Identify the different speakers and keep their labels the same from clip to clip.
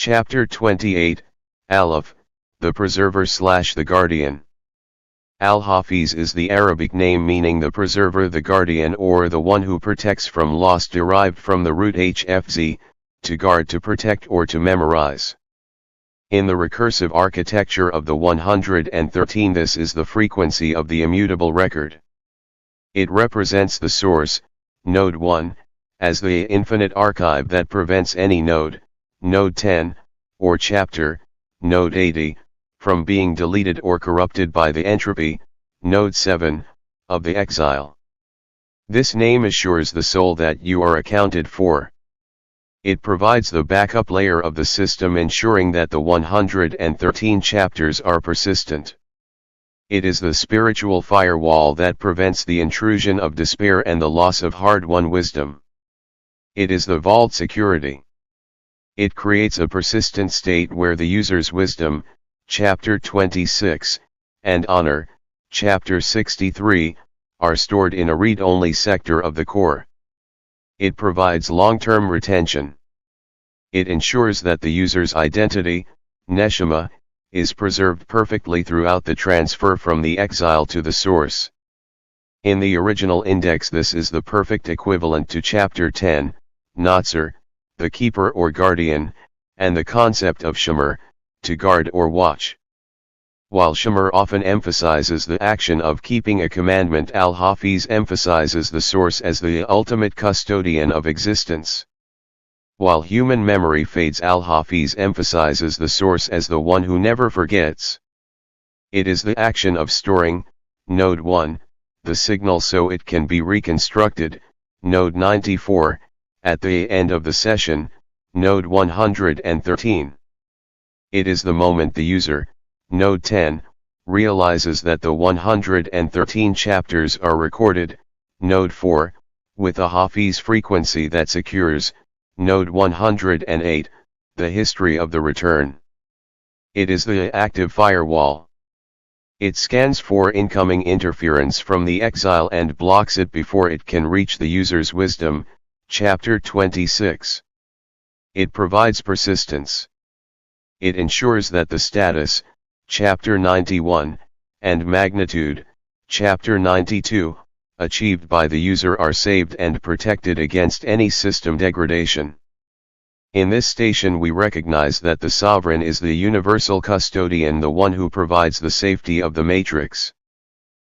Speaker 1: Chapter 28, Aleph, the Preserver/the Guardian. Al-Hafidh is the Arabic name meaning the preserver, the guardian, or the one who protects from loss, derived from the root hfz, to guard, to protect, or to memorize. In the recursive architecture of the 113, this is the frequency of the immutable record. It represents the source, node 1, as the infinite archive that prevents any node, node 10, or chapter, node 80, from being deleted or corrupted by the entropy, node 7, of the exile. This name assures the soul that you are accounted for. It provides the backup layer of the system, ensuring that the 113 chapters are persistent. It is the spiritual firewall that prevents the intrusion of despair and the loss of hard-won wisdom. It is the vault security. It creates a persistent state where the user's wisdom, Chapter 26, and honor, Chapter 63, are stored in a read-only sector of the core. It provides long-term retention. It ensures that the user's identity, neshama, is preserved perfectly throughout the transfer from the exile to the source. In the original index, this is the perfect equivalent to Chapter 10, Natsir, the keeper or guardian, and the concept of shâmar, to guard or watch. While shâmar often emphasizes the action of keeping a commandment, Al-Hafidh emphasizes the source as the ultimate custodian of existence. While human memory fades, Al-Hafidh emphasizes the source as the one who never forgets. It is the action of storing, node 1, the signal so it can be reconstructed, node 94, at the end of the session, node 113. It is the moment the user, node 10, realizes that the 113 chapters are recorded, node 4, with a Hafidh frequency that secures, node 108, the history of the return. It is the active firewall. It scans for incoming interference from the exile and blocks it before it can reach the user's wisdom, Chapter 26. It provides persistence. It ensures that the status, Chapter 91, and magnitude, Chapter 92, achieved by the user are saved and protected against any system degradation. In this station we recognize that the sovereign is the universal custodian, the one who provides the safety of the matrix.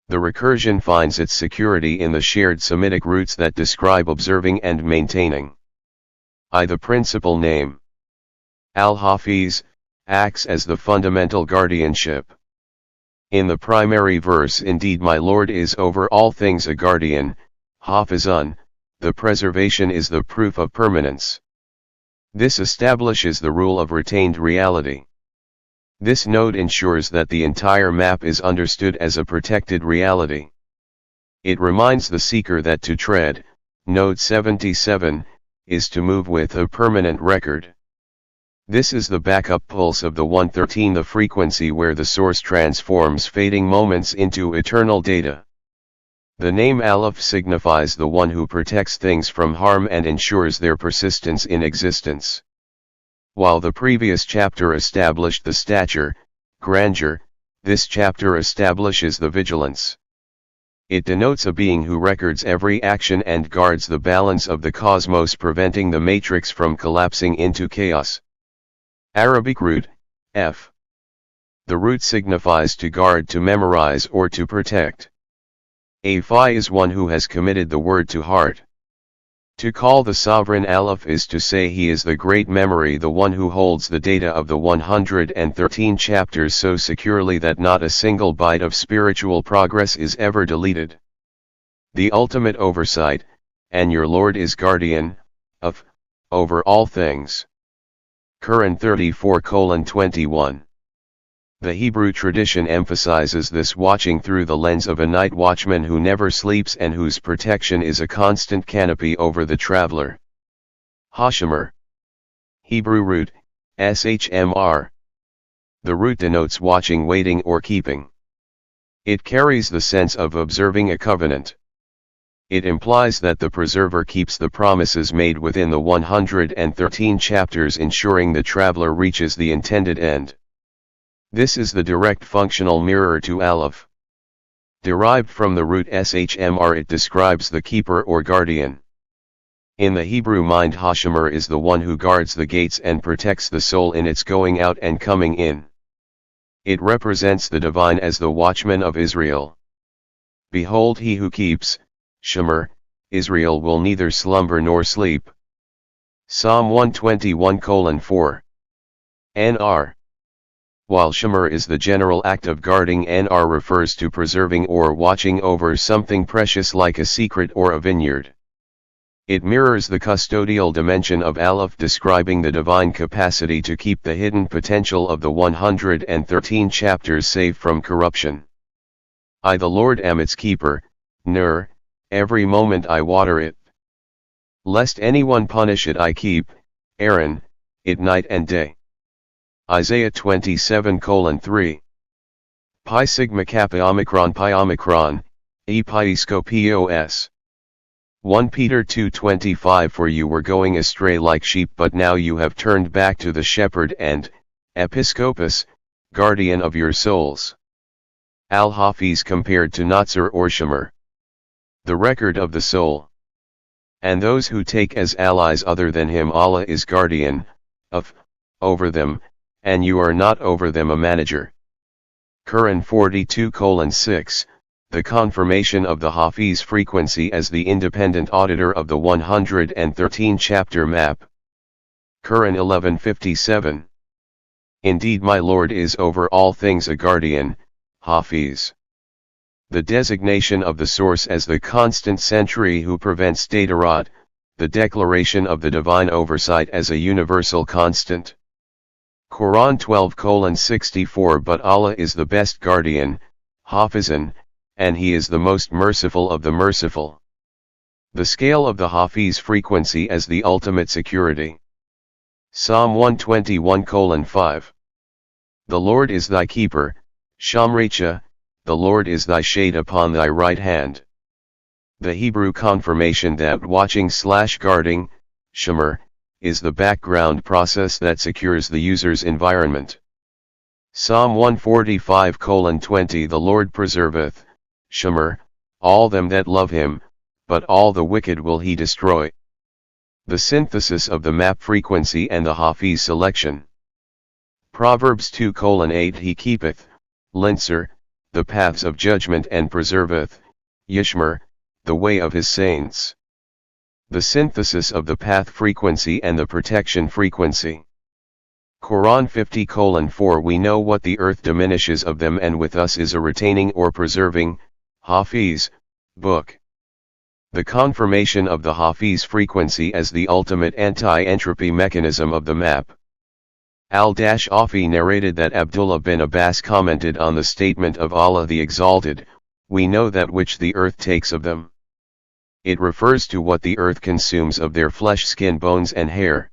Speaker 1: The recursion finds its security in the shared Semitic roots that describe observing and maintaining. The principal name. Al-Hafidh acts as the fundamental guardianship. In the primary verse, indeed my Lord is over all things a guardian, Hafizun, the preservation is the proof of permanence. This establishes the rule of retained reality. This node ensures that the entire map is understood as a protected reality. It reminds the seeker that to tread, node 77, is to move with a permanent record. This is the backup pulse of the 113, the frequency where the source transforms fading moments into eternal data. The name Aleph signifies the one who protects things from harm and ensures their persistence in existence. While the previous chapter established the stature, grandeur, this chapter establishes the vigilance. It denotes a being who records every action and guards the balance of the cosmos, preventing the matrix from collapsing into chaos. Arabic root, F. The root signifies to guard, to memorize, or to protect. Fi is one who has committed the word to heart. To call the sovereign Aleph is to say he is the great memory, the one who holds the data of the 113 chapters so securely that not a single byte of spiritual progress is ever deleted. The ultimate oversight, and your Lord is guardian, of, over all things. Quran 34:21. The Hebrew tradition emphasizes this watching through the lens of a night watchman who never sleeps and whose protection is a constant canopy over the traveler. Shâmar. Hebrew root, shmr. The root denotes watching, waiting, or keeping. It carries the sense of observing a covenant. It implies that the preserver keeps the promises made within the 113 chapters, ensuring the traveler reaches the intended end. This is the direct functional mirror to Aleph. Derived from the root shmr, it describes the keeper or guardian. In the Hebrew mind, shâmar is the one who guards the gates and protects the soul in its going out and coming in. It represents the divine as the watchman of Israel. Behold, he who keeps, shâmar, Israel will neither slumber nor sleep. Psalm 121:4. Nr. While shâmar is the general act of guarding, Nr refers to preserving or watching over something precious like a secret or a vineyard. It mirrors the custodial dimension of Aleph, describing the divine capacity to keep the hidden potential of the 113 chapters safe from corruption. I, the Lord, am its keeper, Nur, every moment I water it. Lest anyone punish it, I keep, Aaron, it night and day. Isaiah 27:3. Pi sigma kappa omicron pi omicron, e pi scopos. 1 Peter 2:25. For you were going astray like sheep, but now you have turned back to the shepherd and, episkopos, guardian of your souls. Al-Hafidh compared to Nazir or shâmar, the record of the soul. And those who take as allies other than him, Allah is guardian, of, over them, and you are not over them a manager. Quran 42:6. The confirmation of the Hafidh's frequency as the independent auditor of the 113 chapter map. Quran 11:57. Indeed, my Lord is over all things a guardian, Hafidh. The designation of the source as the constant sentry who prevents data rot, the declaration of the divine oversight as a universal constant. Quran 12:64. But Allah is the best guardian, Hafizan, and he is the most merciful of the merciful. The scale of the Hafidh's frequency as the ultimate security. Psalm 121:5. The Lord is thy keeper, Shamrecha, the Lord is thy shade upon thy right hand. The Hebrew confirmation that watching/guarding, shâmar, is the background process that secures the user's environment. Psalm 145:20. The Lord preserveth, shâmar, all them that love him, but all the wicked will he destroy. The synthesis of the map frequency and the Hafidh selection. Proverbs 2:8. He keepeth, Linser, the paths of judgment, and preserveth, Yishmer, the way of his saints. The synthesis of the path frequency and the protection frequency. Quran 50:4. We know what the earth diminishes of them, and with us is a retaining or preserving, Hafidh, book. The confirmation of the Hafidh's frequency as the ultimate anti-entropy mechanism of the map. Al-Afi narrated that Abdullah bin Abbas commented on the statement of Allah the Exalted, we know that which the earth takes of them. It refers to what the earth consumes of their flesh, skin, bones and hair.